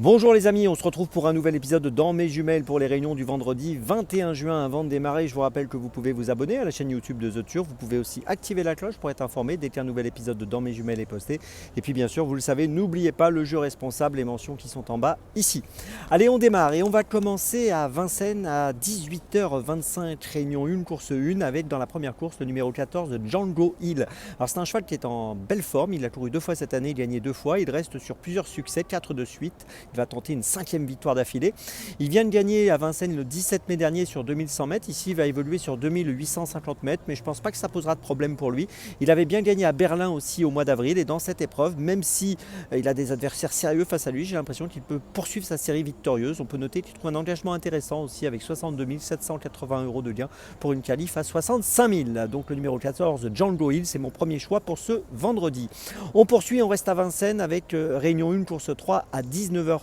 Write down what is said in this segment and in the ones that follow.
Bonjour les amis, on se retrouve pour un nouvel épisode dans mes jumelles pour les réunions du vendredi 21 juin avant de démarrer. Je vous rappelle que vous pouvez vous abonner à la chaîne YouTube de The Turf. Vous pouvez aussi activer la cloche pour être informé dès qu'un nouvel épisode de Dans mes jumelles est posté. Et puis bien sûr, vous le savez, n'oubliez pas le jeu responsable, les mentions qui sont en bas ici. Allez, on démarre et on va commencer à Vincennes à 18h25, réunion 1, course 1, avec dans la première course le numéro 14 Django Hill. Alors c'est un cheval qui est en belle forme, il a couru 2 fois cette année, il a gagné 2 fois, il reste sur plusieurs succès, 4 de suite. Il va tenter une 5e victoire d'affilée. Il vient de gagner à Vincennes le 17 mai dernier sur 2100 mètres. Ici, il va évoluer sur 2850 mètres, mais je ne pense pas que ça posera de problème pour lui. Il avait bien gagné à Berlin aussi au mois d'avril. Et dans cette épreuve, même si il a des adversaires sérieux face à lui, j'ai l'impression qu'il peut poursuivre sa série victorieuse. On peut noter qu'il trouve un engagement intéressant aussi avec 62 780 € de gain pour une qualif à 65 000. Donc le numéro 14, Django Hill, c'est mon premier choix pour ce vendredi. On poursuit, on reste à Vincennes avec réunion 1, course 3 à 19h33.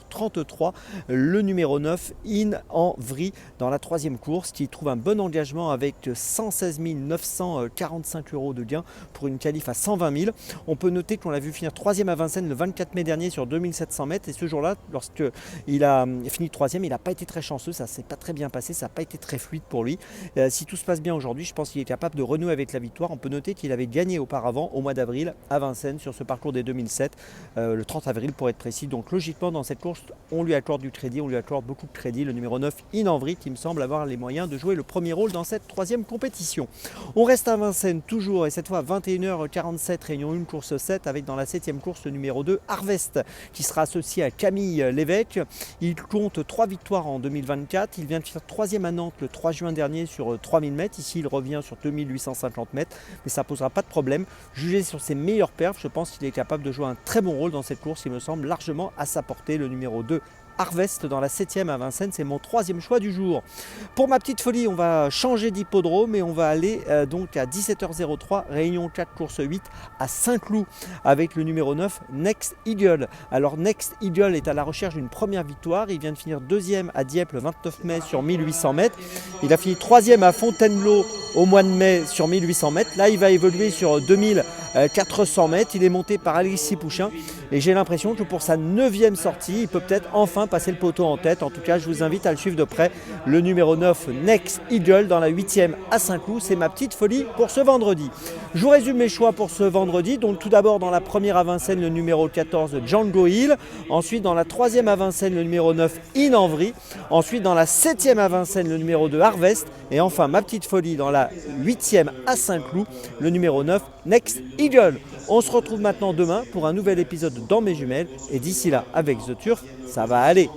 Le numéro 9, In Envry, dans la 3e course, qui trouve un bon engagement avec 116 945 € de gain pour une qualif à 120 000. On peut noter qu'on l'a vu finir 3e à Vincennes le 24 mai dernier sur 2700 mètres. Et ce jour-là, lorsqu'il a fini 3e, il n'a pas été très chanceux, ça ne s'est pas très bien passé, ça n'a pas été très fluide pour lui. Si tout se passe bien aujourd'hui, je pense qu'il est capable de renouer avec la victoire. On peut noter qu'il avait gagné auparavant au mois d'avril à Vincennes sur ce parcours des 2007, le 30 avril pour être précis. Donc logiquement, dans cette course, on lui accorde du crédit, on lui accorde beaucoup de crédit. Le numéro 9, In Envry, qui me semble avoir les moyens de jouer le premier rôle dans cette 3e compétition. On reste à Vincennes toujours, et cette fois à 21h47, réunion 1, course 7, avec dans la 7e course le numéro 2, Harvest, qui sera associé à Camille Lévesque. Il compte 3 victoires en 2024. Il vient de faire 3e à Nantes le 3 juin dernier sur 3000 mètres. Ici, il revient sur 2850 mètres, mais ça ne posera pas de problème. Jugé sur ses meilleures perfs, je pense qu'il est capable de jouer un très bon rôle dans cette course. Il me semble largement à sa portée. Le numéro 2, Harvest, dans la 7e à Vincennes, c'est mon 3e choix du jour. Pour ma petite folie, on va changer d'hippodrome et on va aller donc à 17h03, réunion 4, course 8 à Saint-Cloud avec le numéro 9, Next Eagle. Alors Next Eagle est à la recherche d'une première victoire. Il vient de finir 2e à Dieppe le 29 mai sur 1800 mètres. Il a fini 3e à Fontainebleau au mois de mai sur 1800 mètres. Là, il va évoluer sur 2400 mètres. Il est monté par Alexis Pouchin et j'ai l'impression que pour sa 9e sortie, il peut peut-être enfin passer le poteau en tête. En tout cas, je vous invite à le suivre de près. Le numéro 9, Next Eagle, dans la 8e à Saint-Cloud. C'est ma petite folie pour ce vendredi. Je vous résume mes choix pour ce vendredi. Donc tout d'abord, dans la première à Vincennes, le numéro 14, Django Hill. Ensuite, dans la 3e à Vincennes, le numéro 9, In Envry. Ensuite, dans la 7e à Vincennes, le numéro 2, Harvest. Et enfin, ma petite folie dans la 8e à Saint-Cloud, le numéro 9, Next Eagle. On se retrouve maintenant demain pour un nouvel épisode dans mes jumelles. Et d'ici là, avec The Turf, ça va aller.